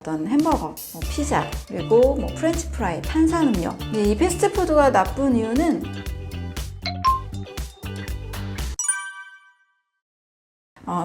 어떤 햄버거, 피자, 그리고 프렌치 프라이, 탄산음료. 이 패스트푸드가 나쁜 이유는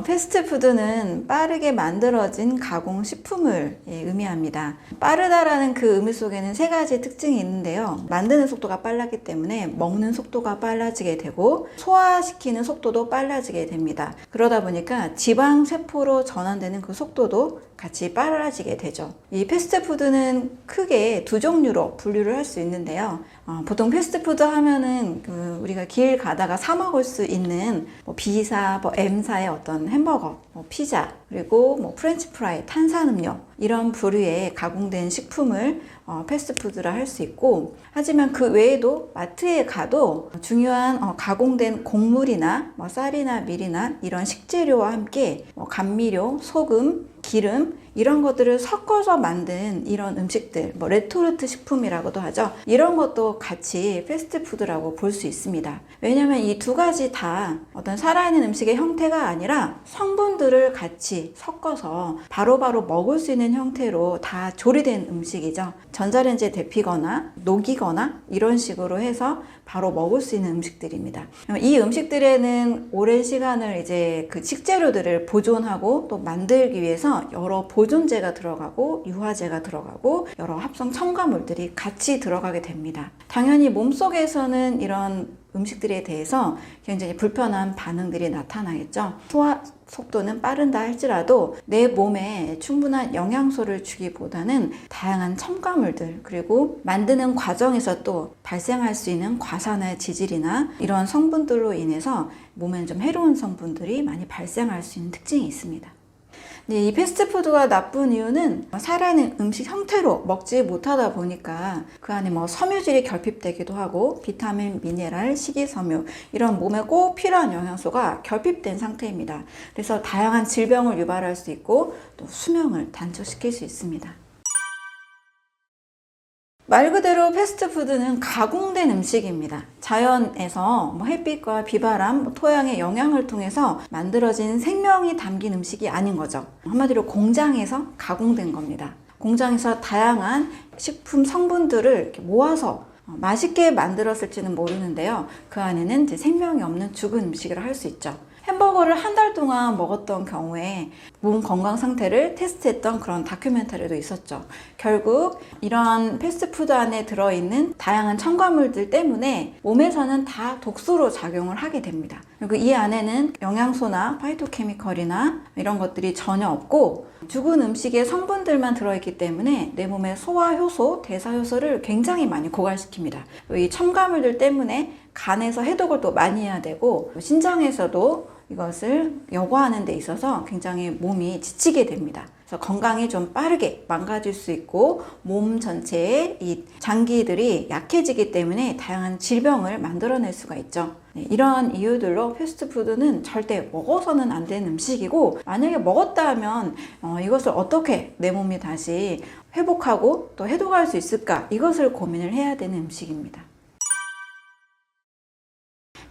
패스트푸드는 빠르게 만들어진 가공식품을 의미합니다. 빠르다라는 그 의미 속에는 세 가지 특징이 있는데요. 만드는 속도가 빨랐기 때문에 먹는 속도가 빨라지게 되고 소화시키는 속도도 빨라지게 됩니다. 그러다 보니까 지방세포로 전환되는 그 속도도 같이 빨라지게 되죠. 이 패스트푸드는 크게 두 종류로 분류를 할 수 있는데요. 보통 패스트푸드 하면은 우리가 길 가다가 사 먹을 수 있는 B사, M사의 어떤 햄버거, 피자, 그리고 프렌치 프라이, 탄산음료 이런 부류의 가공된 식품을 패스트푸드라 할 수 있고, 하지만 그 외에도 마트에 가도 중요한 가공된 곡물이나 쌀이나 밀이나 이런 식재료와 함께 감미료, 소금, 기름 이런 것들을 섞어서 만든 이런 음식들, 레토르트 식품이라고도 하죠. 이런 것도 같이 패스트푸드라고 볼 수 있습니다. 왜냐하면 이 두 가지 다 어떤 살아있는 음식의 형태가 아니라 성분들을 같이 섞어서 바로바로 먹을 수 있는 형태로 다 조리된 음식이죠. 전자레인지에 데피거나 녹이거나 이런 식으로 해서 바로 먹을 수 있는 음식들입니다. 이 음식들에는 오랜 시간을 이제 그 식재료들을 보존하고 또 만들기 위해서 여러 보존제가 들어가고 유화제가 들어가고 여러 합성 첨가물들이 같이 들어가게 됩니다. 당연히 몸속에서는 이런 음식들에 대해서 굉장히 불편한 반응들이 나타나겠죠. 소화 속도는 빠른다 할지라도 내 몸에 충분한 영양소를 주기보다는 다양한 첨가물들, 그리고 만드는 과정에서 또 발생할 수 있는 과산화 지질이나 이런 성분들로 인해서 몸에는 좀 해로운 성분들이 많이 발생할 수 있는 특징이 있습니다. 이 패스트푸드가 나쁜 이유는 살아있는 음식 형태로 먹지 못하다 보니까 그 안에 섬유질이 결핍되기도 하고 비타민, 미네랄, 식이섬유 이런 몸에 꼭 필요한 영양소가 결핍된 상태입니다. 그래서 다양한 질병을 유발할 수 있고 또 수명을 단축시킬 수 있습니다. 말 그대로 패스트푸드는 가공된 음식입니다. 자연에서 햇빛과 비바람, 토양의 영향을 통해서 만들어진 생명이 담긴 음식이 아닌 거죠. 한마디로 공장에서 가공된 겁니다. 공장에서 다양한 식품 성분들을 이렇게 모아서 맛있게 만들었을지는 모르는데요. 그 안에는 이제 생명이 없는 죽은 음식이라 할 수 있죠. 햄버거를 한 달 동안 먹었던 경우에 몸 건강 상태를 테스트했던 그런 다큐멘터리도 있었죠. 결국 이런 패스트푸드 안에 들어있는 다양한 첨가물들 때문에 몸에서는 다 독소로 작용을 하게 됩니다. 그리고 이 안에는 영양소나 파이토케미컬이나 이런 것들이 전혀 없고 죽은 음식의 성분들만 들어있기 때문에 내 몸의 소화효소, 대사효소를 굉장히 많이 고갈시킵니다. 이 첨가물들 때문에 간에서 해독을 또 많이 해야 되고 신장에서도 이것을 여과하는 데 있어서 굉장히 몸이 지치게 됩니다. 그래서 건강이 좀 빠르게 망가질 수 있고 몸 전체의 이 장기들이 약해지기 때문에 다양한 질병을 만들어낼 수가 있죠. 이러한 이유들로 패스트푸드는 절대 먹어서는 안 되는 음식이고, 만약에 먹었다 하면 이것을 어떻게 내 몸이 다시 회복하고 또 해독할 수 있을까, 이것을 고민을 해야 되는 음식입니다.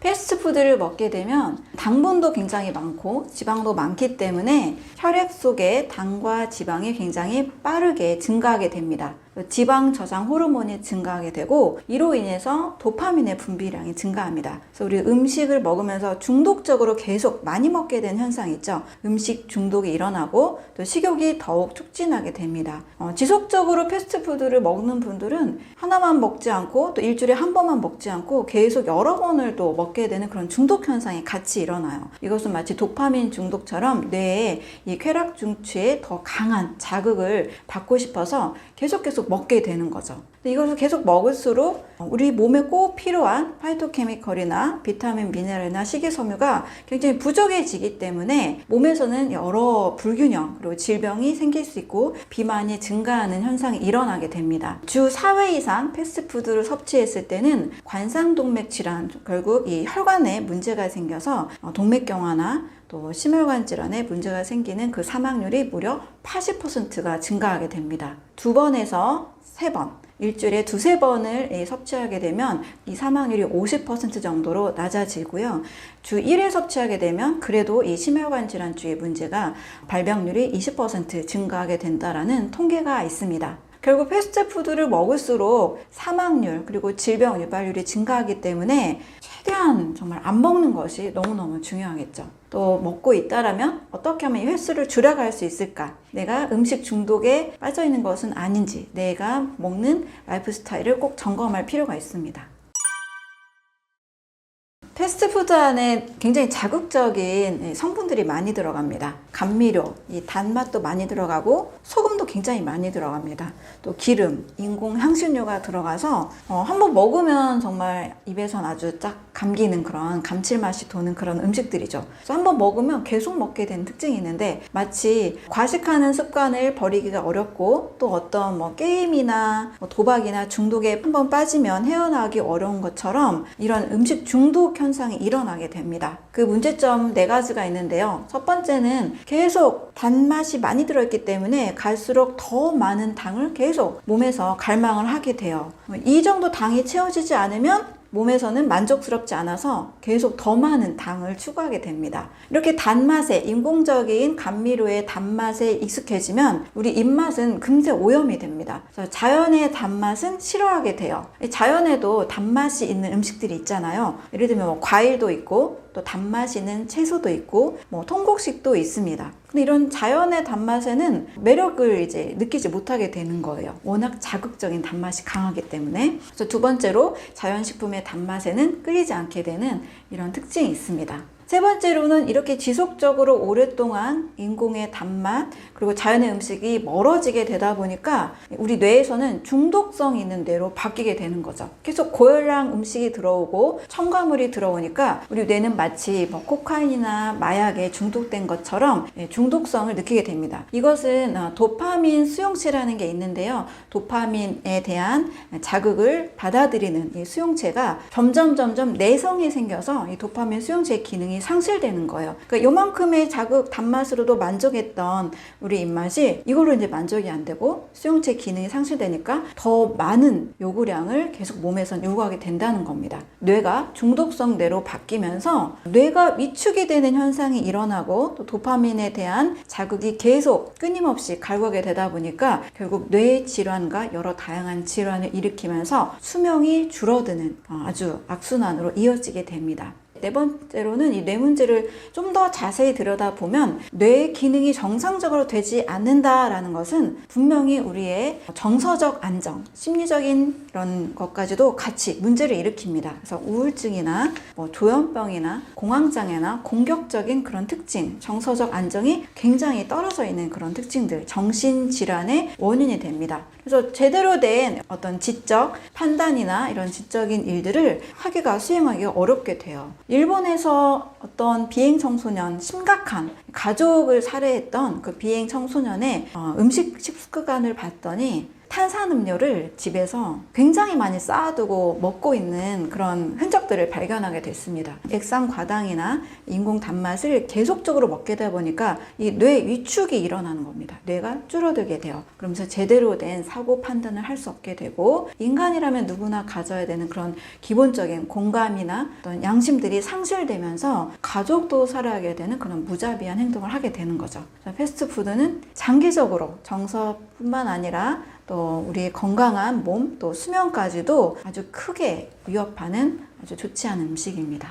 패스트푸드를 먹게 되면 당분도 굉장히 많고 지방도 많기 때문에 혈액 속에 당과 지방이 굉장히 빠르게 증가하게 됩니다. 지방 저장 호르몬이 증가하게 되고 이로 인해서 도파민의 분비량이 증가합니다. 그래서 우리 음식을 먹으면서 중독적으로 계속 많이 먹게 되는 현상이 있죠. 음식 중독이 일어나고 또 식욕이 더욱 촉진하게 됩니다. 지속적으로 패스트푸드를 먹는 분들은 하나만 먹지 않고 또 일주일에 한 번만 먹지 않고 계속 여러 번을 또 먹게 되는 그런 중독 현상이 같이 일어나요. 이것은 마치 도파민 중독처럼 뇌에 이 쾌락 중추에 더 강한 자극을 받고 싶어서 계속 먹게 되는 거죠. 이것을 계속 먹을수록 우리 몸에 꼭 필요한 파이토케미컬이나 비타민, 미네랄이나 식이섬유가 굉장히 부족해지기 때문에 몸에서는 여러 불균형 그리고 질병이 생길 수 있고 비만이 증가하는 현상이 일어나게 됩니다. 주 4회 이상 패스트푸드를 섭취했을 때는 관상동맥 질환, 결국 이 혈관에 문제가 생겨서 동맥경화나 또 심혈관 질환에 문제가 생기는 그 사망률이 무려 80%가 증가하게 됩니다. 2번에서 3번, 일주일에 두세 번을 섭취하게 되면 이 사망률이 50% 정도로 낮아지고요. 주 1회 섭취하게 되면 그래도 이 심혈관 질환주의 문제가 발병률이 20% 증가하게 된다라는 통계가 있습니다. 결국 패스트푸드를 먹을수록 사망률 그리고 질병 유발률이 증가하기 때문에 최대한 정말 안 먹는 것이 너무너무 중요하겠죠. 또 먹고 있다라면 어떻게 하면 이 횟수를 줄여갈 수 있을까? 내가 음식 중독에 빠져 있는 것은 아닌지 내가 먹는 라이프 스타일을 꼭 점검할 필요가 있습니다. 패스트푸드 안에 굉장히 자극적인 성분들이 많이 들어갑니다. 감미료, 이 단맛도 많이 들어가고 소금도 굉장히 많이 들어갑니다. 또 기름, 인공 향신료가 들어가서 한번 먹으면 정말 입에선 아주 쫙 감기는 그런 감칠맛이 도는 그런 음식들이죠. 그래서 한번 먹으면 계속 먹게 되는 특징이 있는데 마치 과식하는 습관을 버리기가 어렵고 또 어떤 게임이나 도박이나 중독에 한번 빠지면 헤어나오기 어려운 것처럼 이런 음식 중독 현상이 일어나게 됩니다. 그 문제점 4가지가 있는데요. 첫 번째는 계속 단맛이 많이 들어있기 때문에 갈수록 더 많은 당을 계속 몸에서 갈망을 하게 돼요. 이 정도 당이 채워지지 않으면 몸에서는 만족스럽지 않아서 계속 더 많은 당을 추구하게 됩니다. 이렇게 단맛에, 인공적인 감미료의 단맛에 익숙해지면 우리 입맛은 금세 오염이 됩니다. 그래서 자연의 단맛은 싫어하게 돼요. 자연에도 단맛이 있는 음식들이 있잖아요. 예를 들면 과일도 있고 또 단맛이 있는 채소도 있고 통곡식도 있습니다. 근데 이런 자연의 단맛에는 매력을 이제 느끼지 못하게 되는 거예요. 워낙 자극적인 단맛이 강하기 때문에. 그래서 두 번째로 자연식품의 단맛에는 끌리지 않게 되는 이런 특징이 있습니다. 세 번째로는 이렇게 지속적으로 오랫동안 인공의 단맛 그리고 자연의 음식이 멀어지게 되다 보니까 우리 뇌에서는 중독성 있는 뇌로 바뀌게 되는 거죠. 계속 고열량 음식이 들어오고 첨가물이 들어오니까 우리 뇌는 마치 코카인이나 마약에 중독된 것처럼 중독성을 느끼게 됩니다. 이것은 도파민 수용체라는 게 있는데요. 도파민에 대한 자극을 받아들이는 이 수용체가 점점 내성이 생겨서 이 도파민 수용체의 기능이 상실되는 거예요. 그러니까 요만큼의 자극 단맛으로도 만족했던 우리 입맛이 이걸로 이제 만족이 안 되고 수용체 기능이 상실되니까 더 많은 요구량을 계속 몸에선 요구하게 된다는 겁니다. 뇌가 중독성 뇌로 바뀌면서 뇌가 위축이 되는 현상이 일어나고 또 도파민에 대한 자극이 계속 끊임없이 갈구하게 되다 보니까 결국 뇌 질환과 여러 다양한 질환을 일으키면서 수명이 줄어드는 아주 악순환으로 이어지게 됩니다. 네 번째로는 이 뇌 문제를 좀 더 자세히 들여다보면 뇌의 기능이 정상적으로 되지 않는다라는 것은 분명히 우리의 정서적 안정, 심리적인 이런 것까지도 같이 문제를 일으킵니다. 그래서 우울증이나 조현병이나 공황장애나 공격적인 그런 특징, 정서적 안정이 굉장히 떨어져 있는 그런 특징들, 정신질환의 원인이 됩니다. 그래서 제대로 된 어떤 지적 판단이나 이런 지적인 일들을 하기가 수행하기가 어렵게 돼요. 일본에서 어떤 비행 청소년, 심각한 가족을 살해했던 그 비행 청소년의 음식 식습관을 봤더니 탄산음료를 집에서 굉장히 많이 쌓아두고 먹고 있는 그런 흔적들을 발견하게 됐습니다. 액상과당이나 인공 단맛을 계속적으로 먹게 되다 보니까 이 뇌 위축이 일어나는 겁니다. 뇌가 줄어들게 돼요. 그러면서 제대로 된 사고 판단을 할 수 없게 되고 인간이라면 누구나 가져야 되는 그런 기본적인 공감이나 어떤 양심들이 상실되면서 가족도 살아가게 되는 그런 무자비한 행동을 하게 되는 거죠. 패스트푸드는 장기적으로 정서뿐만 아니라 또 우리의 건강한 몸, 또 수명까지도 아주 크게 위협하는 아주 좋지 않은 음식입니다.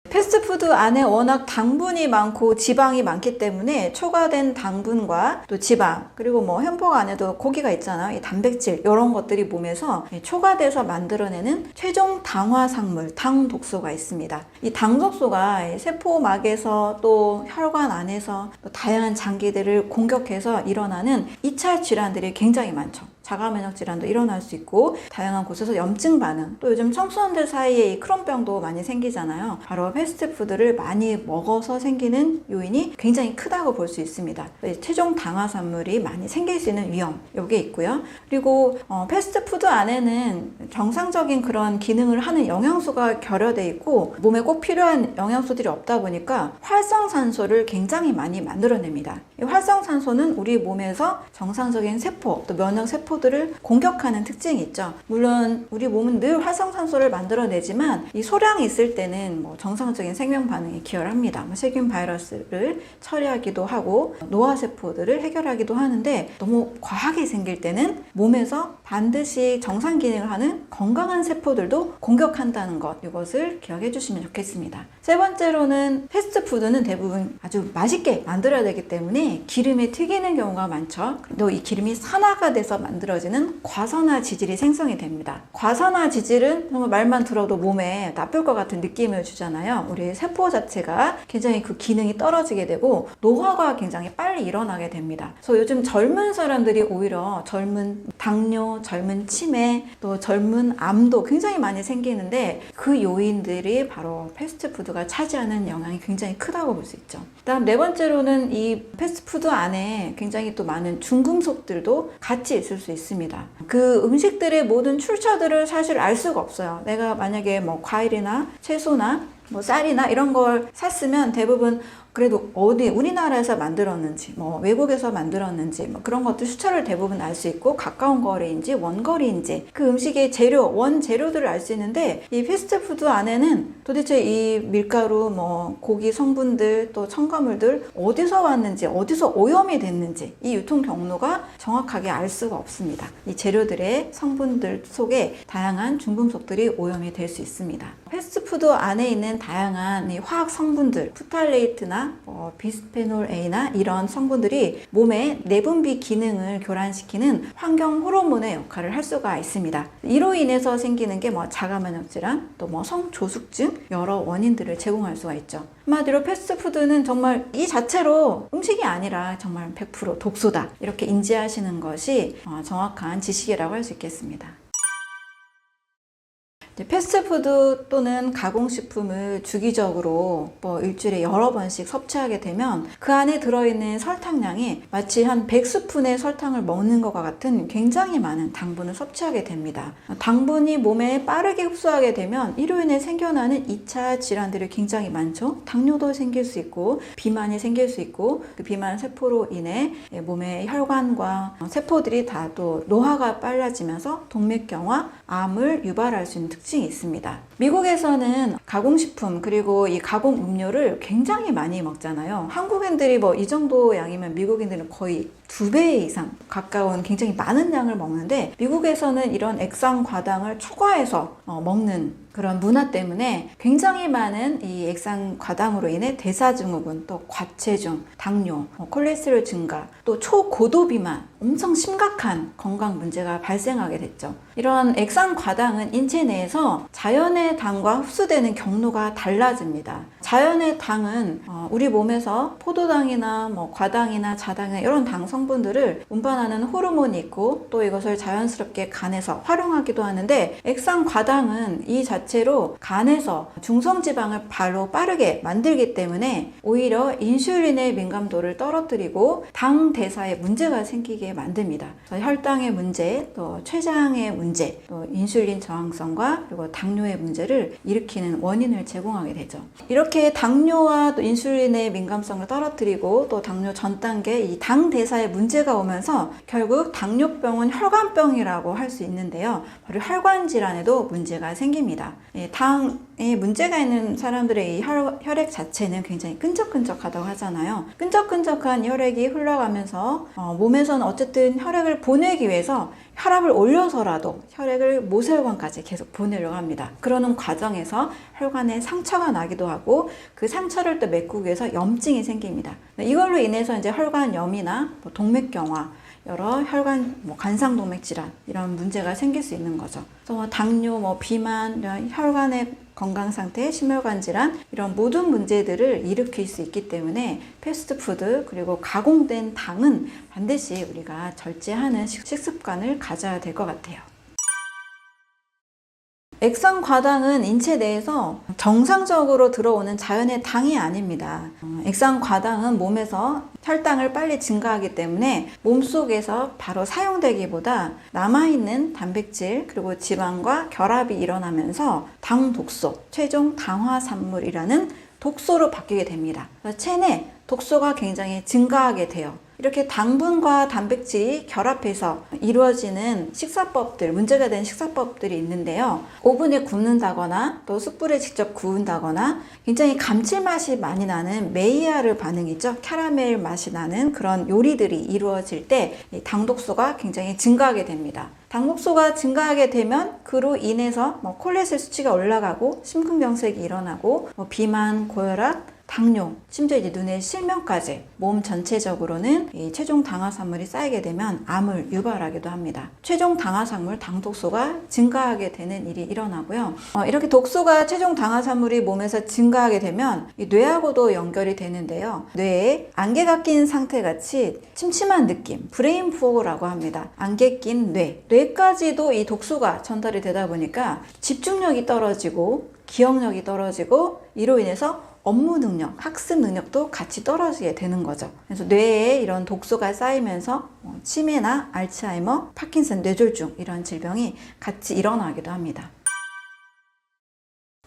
패스트푸드 안에 워낙 당분이 많고 지방이 많기 때문에 초과된 당분과 또 지방 그리고 햄버거 안에도 고기가 있잖아요. 이 단백질 이런 것들이 몸에서 초과돼서 만들어내는 최종 당화상물, 당 독소가 있습니다. 이 당 독소가 세포막에서 또 혈관 안에서 또 다양한 장기들을 공격해서 일어나는 2차 질환들이 굉장히 많죠. 자가면역 질환도 일어날 수 있고 다양한 곳에서 염증 반응, 또 요즘 청소년들 사이에 이 크론병도 많이 생기잖아요. 바로 패스트푸드를 많이 먹어서 생기는 요인이 굉장히 크다고 볼 수 있습니다. 최종 당화산물이 많이 생길 수 있는 위험, 요게 있고요. 그리고 패스트푸드 안에는 정상적인 그런 기능을 하는 영양소가 결여돼 있고 몸에 꼭 필요한 영양소들이 없다 보니까 활성산소를 굉장히 많이 만들어냅니다. 이 활성산소는 우리 몸에서 정상적인 세포, 또 면역세포 세포들을 공격하는 특징이 있죠. 물론 우리 몸은 늘 활성산소를 만들어내지만 이 소량이 있을 때는 뭐 정상적인 생명 반응에 기여를 합니다. 세균 바이러스를 처리하기도 하고 노화세포들을 해결하기도 하는데 너무 과하게 생길 때는 몸에서 반드시 정상 기능을 하는 건강한 세포들도 공격한다는 것, 이것을 기억해 주시면 좋겠습니다. 세 번째로는 패스트푸드는 대부분 아주 맛있게 만들어야 되기 때문에 기름에 튀기는 경우가 많죠. 또 이 기름이 산화가 돼서 만들어지는 과산화 지질이 생성이 됩니다. 과산화 지질은 정말 말만 들어도 몸에 나쁠 것 같은 느낌을 주잖아요. 우리 세포 자체가 굉장히 그 기능이 떨어지게 되고 노화가 굉장히 빨리 일어나게 됩니다. 그래서 요즘 젊은 사람들이 오히려 젊은 당뇨, 젊은 치매, 또 젊은 암도 굉장히 많이 생기는데 그 요인들이 바로 패스트푸드가 차지하는 영향이 굉장히 크다고 볼 수 있죠. 다음 네 번째로는 이 패스트푸드 안에 굉장히 또 많은 중금속들도 같이 있을 수 있습니다. 그 음식들의 모든 출처들을 사실 알 수가 없어요. 내가 만약에 뭐 과일이나 채소나 뭐 쌀이나 이런 걸 샀으면 대부분 그래도 어디 우리나라에서 만들었는지 뭐 외국에서 만들었는지 뭐 그런 것들 수차를 대부분 알 수 있고 가까운 거리인지 원거리인지 그 음식의 재료 원재료들을 알 수 있는데 이 패스트푸드 안에는 도대체 이 밀가루 뭐 고기 성분들 또 첨가물들 어디서 왔는지 어디서 오염이 됐는지 이 유통 경로가 정확하게 알 수가 없습니다. 이 재료들의 성분들 속에 다양한 중금속들이 오염이 될 수 있습니다. 패스트푸드 안에 있는 다양한 이 화학 성분들 프탈레이트나 비스페놀 A나 이런 성분들이 몸의 내분비 기능을 교란시키는 환경 호르몬의 역할을 할 수가 있습니다. 이로 인해서 생기는 게 뭐 자가면역 질환, 또 뭐 성조숙증 여러 원인들을 제공할 수가 있죠. 한마디로 패스트푸드는 정말 이 자체로 음식이 아니라 정말 100% 독소다 이렇게 인지하시는 것이 정확한 지식이라고 할 수 있겠습니다. 패스트푸드 또는 가공식품을 주기적으로 뭐 일주일에 여러 번씩 섭취하게 되면 그 안에 들어있는 설탕량이 마치 한 100스푼의 설탕을 먹는 것과 같은 굉장히 많은 당분을 섭취하게 됩니다. 당분이 몸에 빠르게 흡수하게 되면 이로 인해 생겨나는 2차 질환들이 굉장히 많죠. 당뇨도 생길 수 있고 비만이 생길 수 있고 그 비만 세포로 인해 몸의 혈관과 세포들이 다 또 노화가 빨라지면서 동맥경화, 암을 유발할 수 있는 특징이 있습니다. 미국에서는 가공식품 그리고 이 가공 음료를 굉장히 많이 먹잖아요. 한국인들이 뭐 이 정도 양이면 미국인들은 거의 2배 이상 가까운 굉장히 많은 양을 먹는데 미국에서는 이런 액상 과당을 초과해서 먹는 그런 문화 때문에 굉장히 많은 이 액상 과당으로 인해 대사증후군, 또 과체중, 당뇨, 콜레스테롤 증가, 또 초고도 비만 엄청 심각한 건강 문제가 발생하게 됐죠. 이런 액상 과당은 인체 내에서 자연의 당과 흡수되는 경로가 달라집니다. 자연의 당은 우리 몸에서 포도당이나 뭐 과당이나 자당이나 이런 당 성분들을 운반하는 호르몬이 있고 또 이것을 자연스럽게 간에서 활용하기도 하는데 액상 과당은 이 자체로 간에서 중성지방을 바로 빠르게 만들기 때문에 오히려 인슐린의 민감도를 떨어뜨리고 당 대사에 문제가 생기게 만듭니다. 혈당의 문제, 또 췌장의 문제, 또 인슐린 저항성과 그리고 당뇨의 문제를 일으키는 원인을 제공하게 되죠. 이렇게 당뇨와 또 인슐린의 민감성을 떨어뜨리고 또 당뇨 전 단계 이 당 대사에 문제가 오면서 결국 당뇨병은 혈관병이라고 할 수 있는데요. 바로 혈관 질환에도 문제가 생깁니다. 당에 문제가 있는 사람들의 이 혈액 자체는 굉장히 끈적끈적하다고 하잖아요. 끈적끈적한 혈액이 흘러가면서 몸에서는 어쨌든 혈액을 보내기 위해서 혈압을 올려서라도 혈액을 모세혈관까지 계속 보내려고 합니다. 그러는 과정에서 혈관에 상처가 나기도 하고 그 상처를 또 메꾸기 위해서 염증이 생깁니다. 이걸로 인해서 이제 혈관염이나 뭐 동맥경화, 여러 혈관, 관상동맥 질환 이런 문제가 생길 수 있는 거죠. 그래서 당뇨, 비만, 이런 혈관의 건강 상태, 심혈관 질환 이런 모든 문제들을 일으킬 수 있기 때문에 패스트푸드 그리고 가공된 당은 반드시 우리가 절제하는 식습관을 가져야 될 것 같아요. 액상 과당은 인체 내에서 정상적으로 들어오는 자연의 당이 아닙니다. 액상 과당은 몸에서 혈당을 빨리 증가하기 때문에 몸속에서 바로 사용되기보다 남아있는 단백질 그리고 지방과 결합이 일어나면서 당독소, 최종 당화산물이라는 독소로 바뀌게 됩니다. 체내 독소가 굉장히 증가하게 돼요. 이렇게 당분과 단백질이 결합해서 이루어지는 식사법들, 문제가 되는 식사법들이 있는데요. 오븐에 굽는다거나 또 숯불에 직접 구운다거나 굉장히 감칠맛이 많이 나는 메이야르 반응이죠. 캐러멜 맛이 나는 그런 요리들이 이루어질 때 당독소가 굉장히 증가하게 됩니다. 당독소가 증가하게 되면 그로 인해서 콜레스테롤 수치가 올라가고 심근경색이 일어나고 비만, 고혈압, 당뇨, 심지어 이제 눈의 실명까지 몸 전체적으로는 이 체중 당화산물이 쌓이게 되면 암을 유발하기도 합니다. 체중 당화산물, 당독소가 증가하게 되는 일이 일어나고요. 이렇게 독소가 체중 당화산물이 몸에서 증가하게 되면 이 뇌하고도 연결이 되는데요. 뇌에 안개가 낀 상태 같이 침침한 느낌, 브레인 포그라고 합니다. 안개 낀 뇌까지도 이 독소가 전달이 되다 보니까 집중력이 떨어지고 기억력이 떨어지고 이로 인해서 업무 능력, 학습 능력도 같이 떨어지게 되는 거죠. 그래서 뇌에 이런 독소가 쌓이면서 치매나 알츠하이머, 파킨슨, 뇌졸중 이런 질병이 같이 일어나기도 합니다.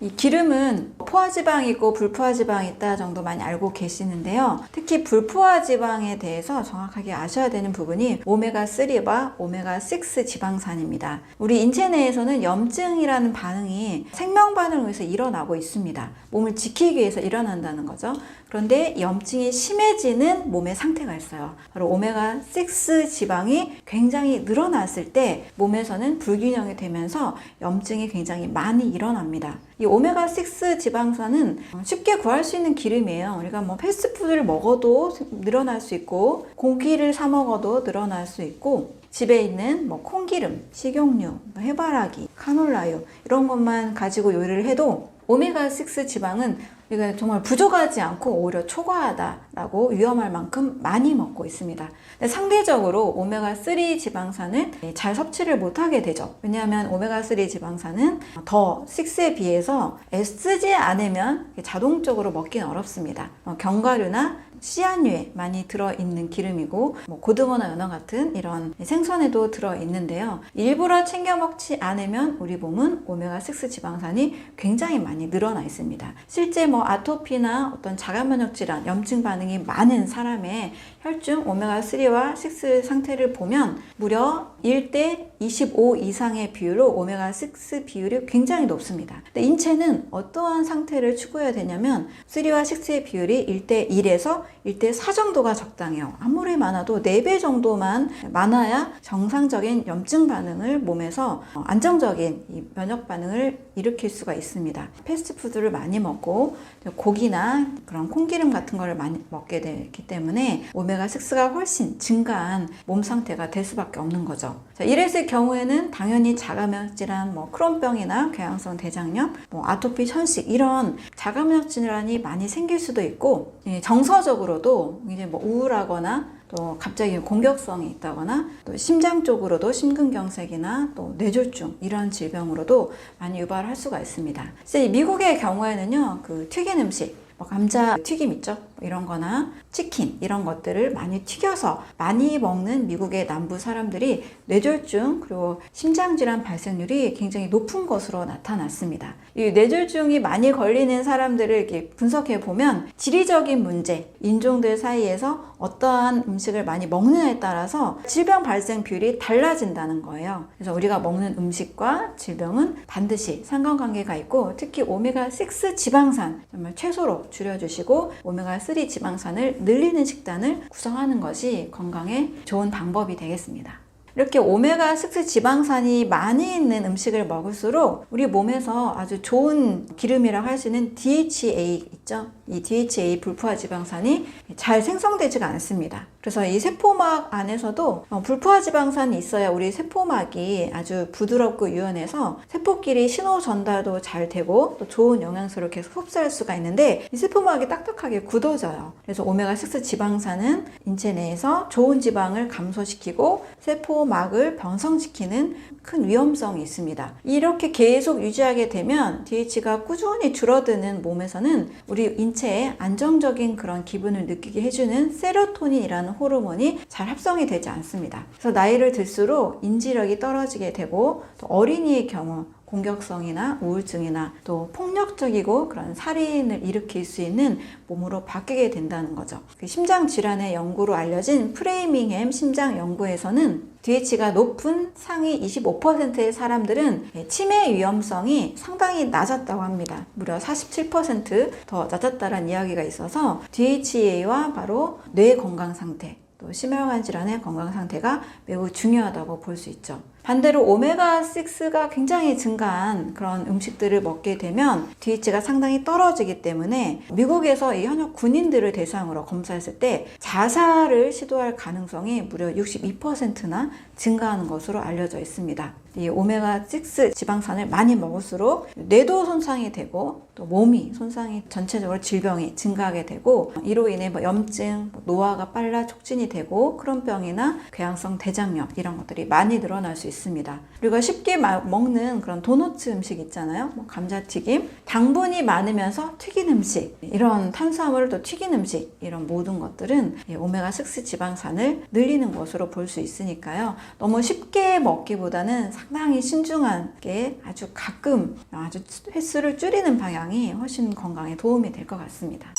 이 기름은 포화지방이 있고 불포화지방이 있다 정도 많이 알고 계시는데요. 특히 불포화지방에 대해서 정확하게 아셔야 되는 부분이 오메가3와 오메가6 지방산입니다. 우리 인체 내에서는 염증이라는 반응이 생명 반응을 위해서 일어나고 있습니다. 몸을 지키기 위해서 일어난다는 거죠. 그런데 염증이 심해지는 몸의 상태가 있어요. 바로 오메가6 지방이 굉장히 늘어났을 때 몸에서는 불균형이 되면서 염증이 굉장히 많이 일어납니다. 이 오메가6 지방산은 쉽게 구할 수 있는 기름이에요. 우리가 패스트푸드를 먹어도 늘어날 수 있고 고기를 사 먹어도 늘어날 수 있고 집에 있는 콩기름, 식용유, 해바라기, 카놀라유 이런 것만 가지고 요리를 해도 오메가6 지방은 이게 정말 부족하지 않고 오히려 초과하다라고 위험할 만큼 많이 먹고 있습니다. 근데 상대적으로 오메가3 지방산을 잘 섭취를 못하게 되죠. 왜냐하면 오메가3 지방산은 더 6에 비해서 애쓰지 않으면 자동적으로 먹기는 어렵습니다. 견과류나 씨앗류에 많이 들어있는 기름이고 고등어나 연어 같은 이런 생선에도 들어있는데요. 일부러 챙겨 먹지 않으면 우리 몸은 오메가6 지방산이 굉장히 많이 늘어나 있습니다. 실제 아토피나 어떤 자가면역 질환, 염증 반응이 많은 사람의 혈중 오메가3와 6 상태를 보면 무려 1대 25 이상의 비율로 오메가6 비율이 굉장히 높습니다. 근데 인체는 어떠한 상태를 추구해야 되냐면 3와 6의 비율이 1대 1에서 1대 4 정도가 적당해요. 아무리 많아도 4배 정도만 많아야 정상적인 염증 반응을 몸에서 안정적인 이 면역 반응을 일으킬 수가 있습니다. 패스트푸드를 많이 먹고 고기나 그런 콩기름 같은 걸 많이 먹게 되기 때문에 오메가6가 훨씬 증가한 몸 상태가 될 수밖에 없는 거죠. 자, 이랬을 경우에는 당연히 자가면역 질환, 크론병이나 궤양성 대장염, 아토피, 천식 이런 자가면역 질환이 많이 생길 수도 있고 정서적으로도 이제 우울하거나 또 갑자기 공격성이 있다거나 또 심장 쪽으로도 심근경색이나 또 뇌졸중 이런 질병으로도 많이 유발할 수가 있습니다. 미국의 경우에는요, 그 튀긴 음식, 감자 튀김 있죠? 이런 거나 치킨 이런 것들을 많이 튀겨서 많이 먹는 미국의 남부 사람들이 뇌졸중 그리고 심장질환 발생률이 굉장히 높은 것으로 나타났습니다. 이 뇌졸중이 많이 걸리는 사람들을 이렇게 분석해 보면 지리적인 문제, 인종들 사이에서 어떠한 음식을 많이 먹느냐에 따라서 질병 발생 비율이 달라진다는 거예요. 그래서 우리가 먹는 음식과 질병은 반드시 상관관계가 있고 특히 오메가6 지방산 정말 최소로 줄여주시고 오메가3 지방산을 늘리는 식단을 구성하는 것이 건강에 좋은 방법이 되겠습니다. 이렇게 오메가6 지방산이 많이 있는 음식을 먹을수록 우리 몸에서 아주 좋은 기름이라고 할 수 있는 DHA 있죠? 이 DHA 불포화 지방산이 잘 생성되지가 않습니다. 그래서 이 세포막 안에서도 불포화 지방산이 있어야 우리 세포막이 아주 부드럽고 유연해서 세포끼리 신호 전달도 잘 되고 또 좋은 영양소를 계속 흡수할 수가 있는데 이 세포막이 딱딱하게 굳어져요. 그래서 오메가6 지방산은 인체 내에서 좋은 지방을 감소시키고 세포막을 변성시키는 큰 위험성이 있습니다. 이렇게 계속 유지하게 되면 DH가 꾸준히 줄어드는 몸에서는 우리 인체에 안정적인 그런 기분을 느끼게 해주는 세로토닌이라는 호르몬이 잘 합성이 되지 않습니다. 그래서 나이를 들수록 인지력이 떨어지게 되고 또 어린이의 경우 공격성이나 우울증이나 또 폭력적이고 그런 살인을 일으킬 수 있는 몸으로 바뀌게 된다는 거죠. 그 심장 질환의 연구로 알려진 프레이밍햄 심장 연구에서는 DH가 높은 상위 25%의 사람들은 치매 위험성이 상당히 낮았다고 합니다. 무려 47% 더 낮았다는 이야기가 있어서 DHEA와 바로 뇌 건강 상태, 또 심혈관 질환의 건강 상태가 매우 중요하다고 볼 수 있죠. 반대로 오메가6가 굉장히 증가한 그런 음식들을 먹게 되면 DH가 상당히 떨어지기 때문에 미국에서 이 현역 군인들을 대상으로 검사했을 때 자살을 시도할 가능성이 무려 62%나 증가하는 것으로 알려져 있습니다. 이 오메가6 지방산을 많이 먹을수록 뇌도 손상이 되고 또 몸이 손상이 전체적으로 질병이 증가하게 되고 이로 인해 염증, 노화가 빨라 촉진이 되고 크론병이나 궤양성 대장염 이런 것들이 많이 늘어날 수 있습니다. 우리가 쉽게 먹는 그런 도너츠 음식 있잖아요. 감자튀김, 당분이 많으면서 튀긴 음식, 이런 탄수화물을 또 튀긴 음식, 이런 모든 것들은 오메가6 지방산을 늘리는 것으로 볼 수 있으니까요. 너무 쉽게 먹기보다는 상당히 신중하게 아주 가끔 아주 횟수를 줄이는 방향이 훨씬 건강에 도움이 될 것 같습니다.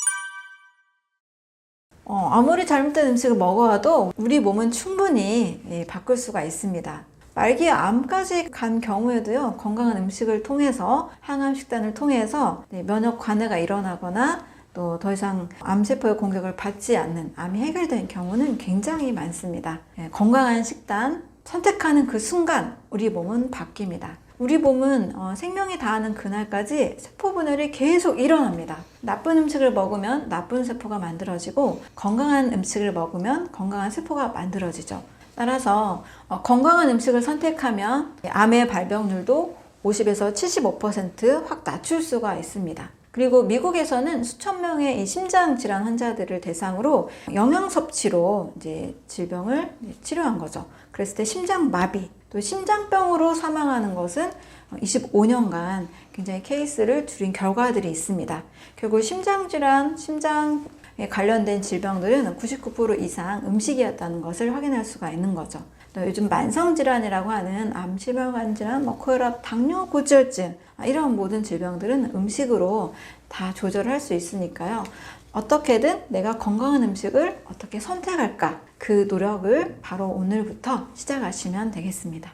아무리 잘못된 음식을 먹어도 우리 몸은 충분히 바꿀 수가 있습니다. 말기 암까지 간 경우에도요, 건강한 음식을 통해서, 항암 식단을 통해서 면역 관해가 일어나거나 또 더 이상 암세포의 공격을 받지 않는 암이 해결된 경우는 굉장히 많습니다. 건강한 식단 선택하는 그 순간 우리 몸은 바뀝니다. 우리 몸은 생명이 다하는 그날까지 세포 분열이 계속 일어납니다. 나쁜 음식을 먹으면 나쁜 세포가 만들어지고 건강한 음식을 먹으면 건강한 세포가 만들어지죠. 따라서 건강한 음식을 선택하면 암의 발병률도 50에서 75% 확 낮출 수가 있습니다. 그리고 미국에서는 수천 명의 이 심장 질환 환자들을 대상으로 영양 섭취로 이제 질병을 치료한 거죠. 그랬을 때 심장 마비, 또 심장병으로 사망하는 것은 25년간 굉장히 케이스를 줄인 결과들이 있습니다. 결국 심장 질환, 심장에 관련된 질병들은 99% 이상 음식이었다는 것을 확인할 수가 있는 거죠. 또 요즘 만성질환이라고 하는 암, 심혈관 질환, 고혈압, 당뇨, 고지혈증 이런 모든 질병들은 음식으로 다 조절할 수 있으니까요. 어떻게든 내가 건강한 음식을 어떻게 선택할까? 그 노력을 바로 오늘부터 시작하시면 되겠습니다.